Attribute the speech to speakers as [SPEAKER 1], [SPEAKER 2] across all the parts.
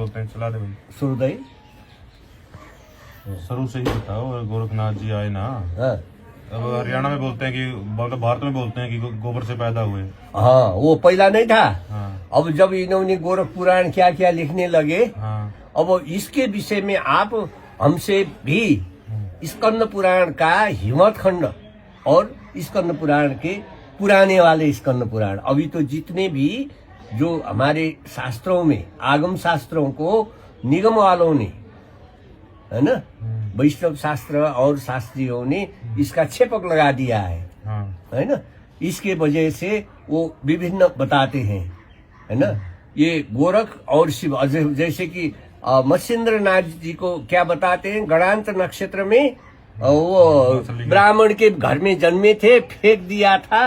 [SPEAKER 1] बोलते हैं, चला दे भाई।
[SPEAKER 2] सूर्योदय
[SPEAKER 1] शुरू से ही बताओ। गोरखनाथ जी आए ना,
[SPEAKER 2] हाँ
[SPEAKER 1] अब हरियाणा में बोलते हैं कि मतलब भारत में बोलते हैं कि गोबर से पैदा हुए।
[SPEAKER 2] हाँ, वो पहला नहीं था।
[SPEAKER 1] हाँ
[SPEAKER 2] अब जब इन्होंने गोरख पुराण क्या क्या लिखने लगे,
[SPEAKER 1] हाँ
[SPEAKER 2] अब इसके विषय में आप हमसे भी स्कंद पुराण का हिम्मत खंड और स्कंद पुराण के पुराने वाले स्कंद पुराण, अभी तो जितने भी जो हमारे शास्त्रों में आगम शास्त्रों को निगम वालों ने, है ना, वैष्णव शास्त्र और शास्त्रियों ने इसका छेपक लगा दिया है ना, इसके वजह से वो विभिन्न बताते हैं, है ना। ये गोरख और शिव, जैसे कि मत्स्येंद्र नाथ जी को क्या बताते हैं, गणांत नक्षत्र में वो ब्राह्मण के घर में जन्मे थे, फेंक दिया था,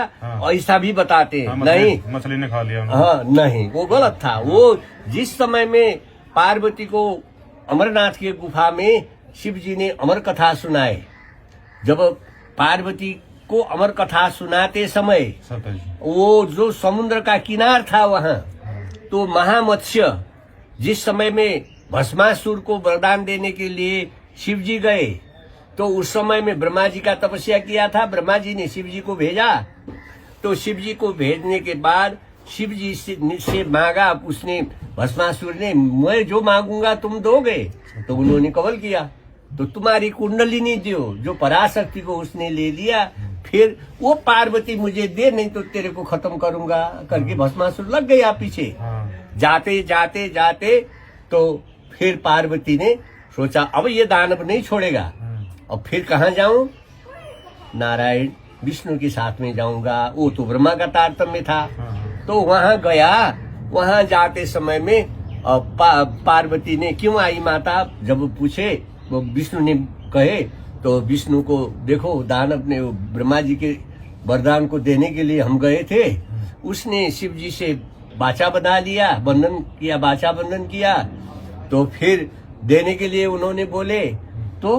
[SPEAKER 2] ऐसा भी बताते हैं। नहीं,
[SPEAKER 1] मछली ने खा लिया।
[SPEAKER 2] हाँ नहीं, वो गलत था। वो जिस समय में पार्वती को अमरनाथ की गुफा में शिव जी ने अमर कथा सुनाए, जब पार्वती को अमर कथा सुनाते समय वो जो समुद्र का किनार था वहाँ, तो महामत्स्य जिस समय में भस्मासुर को वरदान देने के लिए शिव जी गए, तो उस समय में ब्रह्मा जी का तपस्या किया था, ब्रह्मा जी ने शिव जी को भेजा। तो शिव जी को भेजने के बाद शिव जी से मांगा उसने, भस्मासुर ने, मैं जो मांगूंगा तुम दोगे, तो उन्होंने कबल किया। तो तुम्हारी कुंडलिनी जो पराशक्ति को उसने ले लिया, फिर वो पार्वती मुझे दे, नहीं तो तेरे को खत्म करूंगा करके भस्मासुर लग गया पीछे। जाते जाते जाते तो फिर पार्वती ने सोचा अब ये दानव नहीं छोड़ेगा, अब फिर कहाँ जाऊं, नारायण विष्णु के साथ में जाऊंगा, वो तो ब्रह्मा का तारतम्य था। तो वहां गया, वहां जाते समय में पार्वती ने, क्यों आई माता, जब पूछे वो विष्णु ने कहे, तो विष्णु को देखो दानव ने ब्रह्मा जी के वरदान को देने के लिए हम गए थे, उसने शिव जी से बाचा बना लिया, बंधन किया, बाचा बंधन किया, तो फिर देने के लिए उन्होंने बोले, तो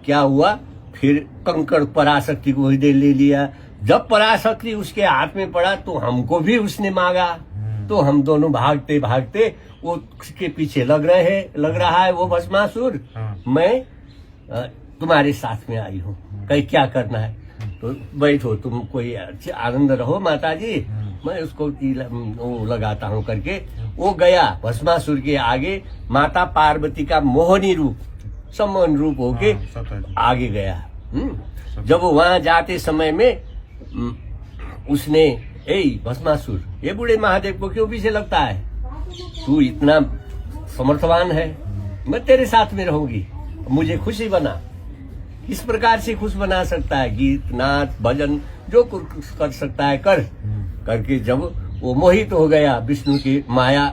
[SPEAKER 2] क्या हुआ, फिर कंकड़ पराशक्ति को ही दे ले लिया। जब पराशक्ति उसके हाथ में पड़ा तो हमको भी उसने मांगा, तो हम दोनों भागते भागते वो उसके पीछे लग रहा है वो भस्मासुर। मैं तुम्हारे साथ में आई हूँ, कहीं क्या करना है, तो बैठो तुम, कोई आनंद रहो माता जी, मैं उसको वो लगाता हूँ करके वो गया भस्मासुर के आगे। माता पार्वती का मोहनी रूप, सम्मान रूप होके आगे गया। जब वो वहां जाते समय में उसने, ए भस्मासुर, ये बूढ़े महादेव को क्यों पीछे लगता है, तू इतना समर्थवान है, मैं तेरे साथ में रहूंगी, मुझे खुशी बना। किस प्रकार से खुश बना सकता है, गीत नाच भजन जो कुछ कर सकता है कर, करके जब वो मोहित हो गया विष्णु की माया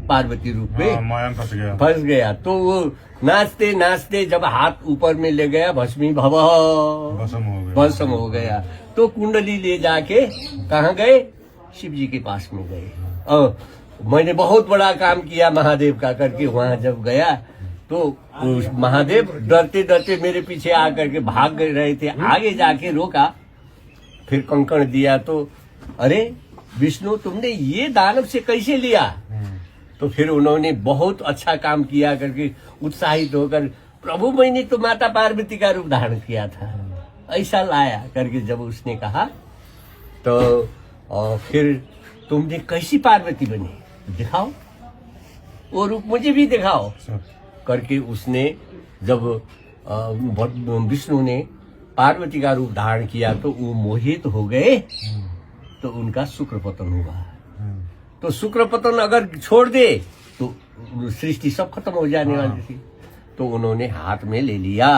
[SPEAKER 2] पार्वती रूप में,
[SPEAKER 1] माया
[SPEAKER 2] फंस गया, तो वो नाचते नाचते जब हाथ ऊपर में ले गया, भस्मी भस्म हो गया। तो कुंडली ले जाके कहाँ गए, शिव जी के पास में गए। मैंने बहुत बड़ा काम किया महादेव का करके वहां जब गया, तो महादेव डरते डरते मेरे पीछे आकर के भाग रहे थे, आगे जाके रोका, फिर कंकड़ दिया, तो अरे विष्णु तुमने ये दानव से कैसे लिया, तो फिर उन्होंने बहुत अच्छा काम किया करके उत्साहित होकर, प्रभु मैंने तो माता पार्वती का रूप धारण किया था, ऐसा लाया करके जब उसने कहा, तो फिर तुमने कैसी पार्वती बनी, दिखाओ वो रूप, मुझे भी दिखाओ करके उसने, जब विष्णु ने पार्वती का रूप धारण किया तो वो मोहित हो गए, तो उनका शुक्र पतन हुआ। तो शुक्र पतन अगर छोड़ दे तो सृष्टि सब खत्म हो जाने वाली थी, तो उन्होंने हाथ में ले लिया।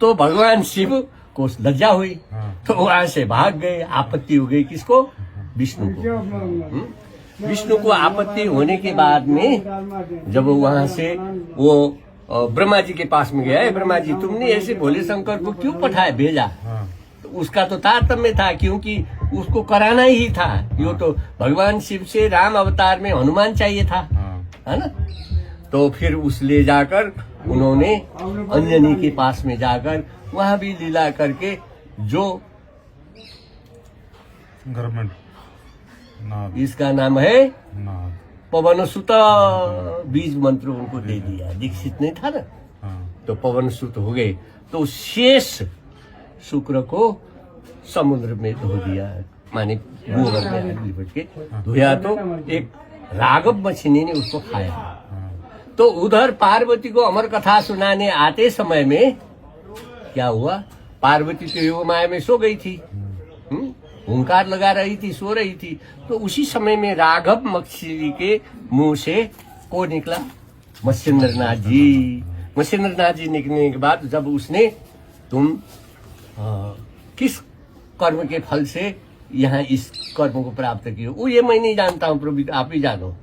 [SPEAKER 2] तो भगवान शिव को लज्जा हुई, तो वहां से भाग गए। आपत्ति हो गई किसको, विष्णु को। विष्णु को आपत्ति होने के बाद में जब वहां से वो ब्रह्मा जी के पास में गया, ब्रह्मा जी तुमने ऐसे भोले शंकर को क्यों पठाया, भेजा, तो उसका तो तारतम्य था, क्योंकि उसको कराना ही था। यो तो भगवान शिव से राम अवतार में हनुमान चाहिए था, है ना। तो फिर उस ले जाकर उन्होंने अंजनी के पास में जाकर वहां भी लीला करके, जो
[SPEAKER 1] नाद,
[SPEAKER 2] इसका नाम है
[SPEAKER 1] नाद,
[SPEAKER 2] पवन सुत बीज मंत्र उनको दे दिया, दीक्षित नहीं था ना,
[SPEAKER 1] हाँ,
[SPEAKER 2] तो पवन सुत हो गए। तो शेष शुक्र को समुद्र में धो दिया, माने गोबर में लिपट के धोया, तो एक राघव मछली ने उसको खाया।
[SPEAKER 1] हाँ,
[SPEAKER 2] तो उधर पार्वती को अमर कथा सुनाने आते समय में क्या हुआ, पार्वती तो योग माया में सो गई थी, हुंकार लगा रही थी, सो रही थी। तो उसी समय में राघव मछली के मुंह से को निकला, मत्स्येंद्रनाथ जी। मत्स्येंद्रनाथ जी निकलने के बाद जब उसने तुम किस कर्म के फल से यहाँ इस कर्म को प्राप्त किए, वो ये मैं नहीं जानता हूँ प्रभु, आप ही जानो।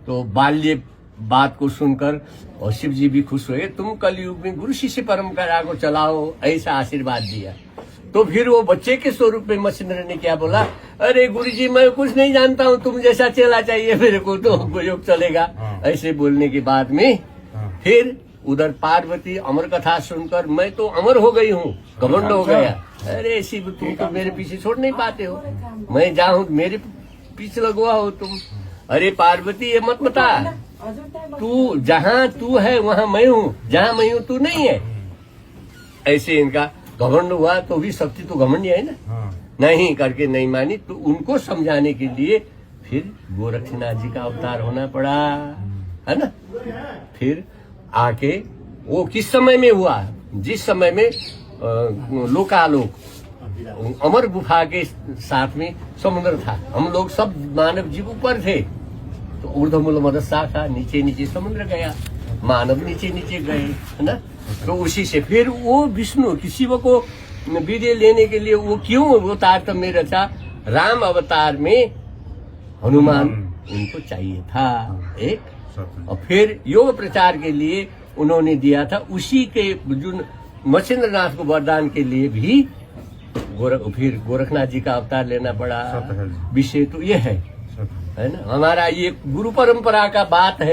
[SPEAKER 2] तो बाल्य बात को सुनकर और शिव जी भी खुश हुए, तुम कलयुग में गुरु शिष्य परंपरा को चलाओ, ऐसा आशीर्वाद दिया। तो फिर वो बच्चे के स्वरूप में मत्स्येंद्र ने क्या बोला, अरे गुरु जी मैं कुछ नहीं जानता हूँ, तुम जैसा चला चाहिए मेरे को, तो योग चलेगा। ऐसे बोलने के बाद में फिर उधर पार्वती अमर कथा सुनकर मैं तो अमर हो गई हूँ, घमंड हो गया। अरे शिव तुम तो मेरे पीछे छोड़ नहीं पाते हो, मैं जाऊँ मेरे पीछे लगवा हो तुम। अरे पार्वती ये मत बता, तू जहाँ तू है वहाँ मैं हूँ, जहाँ मैं हूँ तू नहीं है। ऐसे इनका घमंड हुआ, तो भी शक्ति तो घमंड है ना,
[SPEAKER 1] हाँ,
[SPEAKER 2] नहीं करके नहीं मानी। तो उनको समझाने के लिए फिर गोरक्षनाथ जी का अवतार होना पड़ा, है ना। फिर आके वो किस समय में हुआ, जिस समय में लोकालोक अमर गुफा के साथ में समुद्र था, हम लोग सब मानव जीव ऊपर थे, तो ऊर्ध्वमूल मदद शाखा नीचे नीचे समुद्र गया, मानव नीचे नीचे गए, है ना। तो उसी से फिर वो विष्णु की शिव को वीर्य लेने के लिए वो क्यों अवतार तब में रचा, राम अवतार में हनुमान उनको चाहिए था एक, और फिर योग प्रचार के लिए उन्होंने दिया था, उसी के जो मत्स्येंद्रनाथ को वरदान के लिए भी फिर गोरखनाथ जी का अवतार लेना पड़ा। विषय तो ये है ना, हमारा ये गुरु परंपरा का बात है।